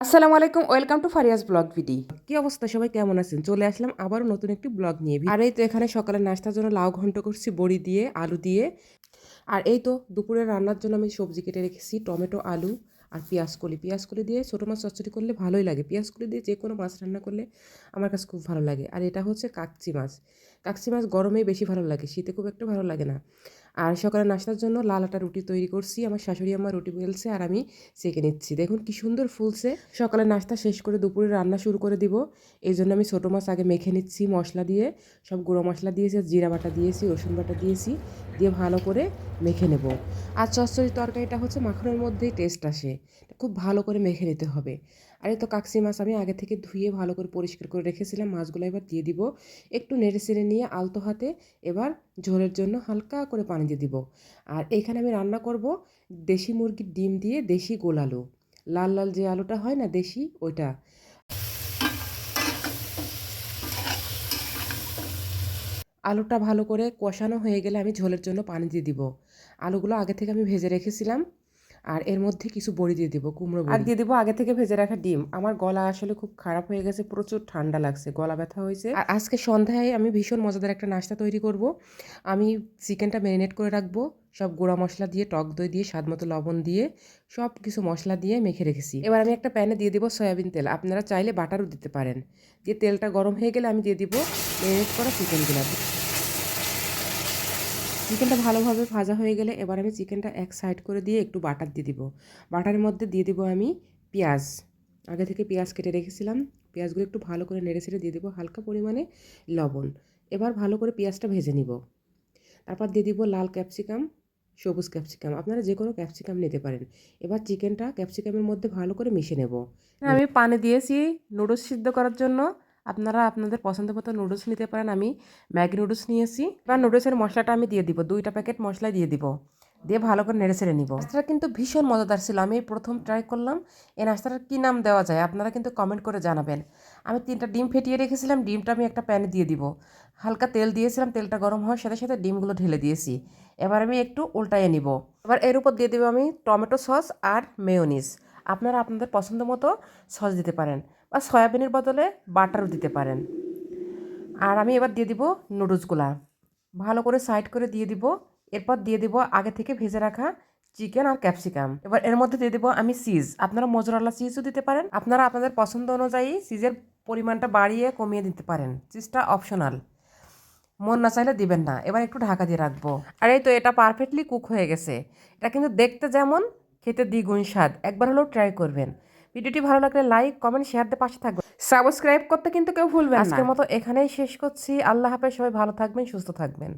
আসসালামু আলাইকুম, welcome to ফারিয়াস blog ভিডি। কি অবস্থা, সবাই কেমন আছেন? চলে আসলাম আবারও নতুন একটি ব্লগ নিয়ে। আর এই তো এখানে সকালের নাস্তার জন্য লাউ ঘন্ট করছি বড়ি দিয়ে, আলু দিয়ে। আর এই তো দুপুরের রান্নার জন্য আমি সবজি কেটে রেখেছি, টমেটো, আলু আর পেঁয়াজকলি দিয়ে ছোটো মাছ চচ্চড়ি করলে ভালোই লাগে। পেঁয়াজকলি দিয়ে যে কোনো মাছ রান্না করলে আমার কাছে খুব ভালো লাগে। আর এটা হচ্ছে কাকচি মাছ গরমেই বেশি ভালো লাগে, শীতে খুব একটা ভালো লাগে না। আর সকালে নাস্তার জন্য লাল আটা রুটি তৈরি করছি। আমার শাশুড়ি আমার রুটি বেলছে আর আমি সেঁকে নিচ্ছি। দেখুন কি সুন্দর ফুলছে। সকালে নাস্তা শেষ করে দুপুরে রান্না শুরু করে দিব। এই জন্য আমি ছোটো মাছ আগে মেখে নিচ্ছি মশলা দিয়ে। সব গুঁড়ো মশলা দিয়েছি, জিরা বাটা দিয়েছি, রসুন বাটা দিয়েছি, দিয়ে ভালো করে মেখে নেব। আর চচ্চড়ি তরকারিটা হচ্ছে মাখনের মধ্যেই টেস্ট আসে, খুব ভালো করে মেখে নিতে হবে। আর এই তো কাকসি মাছ আমি আগে থেকে ধুয়ে ভালো করে পরিষ্কার করে রেখেছিলাম। মাছগুলো এবার দিয়ে দিব, একটু নেড়ে চেড়ে নিয়ে আলতো হাতে এবার ঝোলের জন্য হালকা করে পানি দিয়ে দিব। আর এইখানে আমি রান্না করব দেশি মুরগির ডিম দিয়ে দেশি গোল আলু, লাল লাল যে আলুটা হয় না দেশি, ওইটা। আলুটা ভালো করে কষানো হয়ে গেলে আমি ঝোলের জন্য পানি দিয়ে দিব। আলুগুলো আগে থেকে আমি ভেজে রেখেছিলাম। আর এর মধ্যে কিছু বড়ি দিয়ে দিব, কুমড়ো বড়ি। আর দিয়ে দিব আগে থেকে ভেজে রাখা ডিম। আমার গলা আসলে খুব খারাপ হয়ে গেছে, প্রচুর ঠান্ডা লাগছে, গলা ব্যথা হয়েছে। আর আজকে সন্ধ্যায় আমি ভীষণ মজাদার একটা নাস্তা তৈরি করব। আমি চিকেনটা ম্যারিনেট করে রাখবো, সব গুঁড়া মশলা দিয়ে, টক দই দিয়ে, স্বাদ মতো লবণ দিয়ে, সব কিছু মশলা দিয়ে মেখে রেখেছি। এবার আমি একটা প্যানে দিয়ে দিব সয়াবিন তেল, আপনারা চাইলে বাটারও দিতে পারেন। দিয়ে তেলটা গরম হয়ে গেলে আমি দিয়ে দিব ম্যারিনেট করা চিকেনগুলো। চিকেনটা ভালোভাবে ভাজা হয়ে গেলে এবার আমি চিকেনটা এক সাইড করে দিয়ে একটু বাটার দিয়ে দিব। বাটারের মধ্যে দিয়ে দিব আমি পেঁয়াজ, আগে থেকে পেঁয়াজ কেটে রেখেছিলাম। পেঁয়াজগুলো একটু ভালো করে নেড়ে ছেড়ে দিয়ে দিব হালকা পরিমাণে লবণ। এবার ভালো করে পেঁয়াজটা ভেজে নিব। তারপর দিয়ে দিব লাল ক্যাপসিকাম, সবুজ ক্যাপসিকাম, আপনারা যে কোনো ক্যাপসিকাম নিতে পারেন। এবার চিকেনটা ক্যাপসিকামের মধ্যে ভালো করে মিশিয়ে নেব। আমি পানি দিয়েছি নুডলস সিদ্ধ করার জন্য, আপনারা আপনাদের পছন্দ মতো নুডলস নিতে পারেন। আমি ম্যাগি নুডলস নিয়েছি। এবার নুডলসের মশলাটা আমি দিয়ে দিব, 2টা প্যাকেট মশলা দিয়ে দিব, দিয়ে ভালো করে নেড়ে ছেড়ে নিব। নাস্তাটা কিন্তু ভীষণ মজাদার ছিল, আমি প্রথম ট্রাই করলাম। এই নাস্তাটার কী নাম দেওয়া যায় আপনারা কিন্তু কমেন্ট করে জানাবেন। আমি 3টা ডিম ফেটিয়ে রেখেছিলাম, ডিমটা আমি একটা প্যানে দিয়ে দিব। হালকা তেল দিয়েছিলাম, তেলটা গরম হওয়ার সাথে সাথে ডিমগুলো ঢেলে দিয়েছি। এবার আমি একটু উল্টাইয়ে নিব। এবার এর উপর দিয়ে দেবো আমি টমেটো সস আর মেয়োনিজ। আপনারা আপনাদের পছন্দ মতো সস দিতে পারেন, বা সয়াবিনের বদলে বাটারও দিতে পারেন। আর আমি এবার দিয়ে দিব নুডলসগুলা, ভালো করে সাইড করে দিয়ে দিব। এরপর দিয়ে দিব আগে থেকে ভেজে রাখা চিকেন আর ক্যাপসিকাম। এবার এর মধ্যে দিয়ে দেবো আমি চিজ, আপনারা মোজারেলা চিজও দিতে পারেন। আপনারা আপনাদের পছন্দ অনুযায়ী চিজের পরিমাণটা বাড়িয়ে কমিয়ে দিতে পারেন, চিজটা অপশনাল, মন না চাইলে দিবেন না। এবার একটু ঢাকা দিয়ে রাখবো। আর এই তো এটা পারফেক্টলি কুক হয়ে গেছে। এটা কিন্তু দেখতে যেমন, খেতে দ্বিগুণ স্বাদ। একবার হলেও ট্রাই করবেন। ভিডিওটি ভালো লাগলে লাইক, কমেন্ট, শেয়ার দিয়ে পাশে থাকবেন। সাবস্ক্রাইব করতে কিন্তু কেউ ভুলবেন না। আজকের মতো এখানেই শেষ করছি। আল্লাহ হাফেজ, সবাই ভালো থাকবেন, সুস্থ থাকবেন।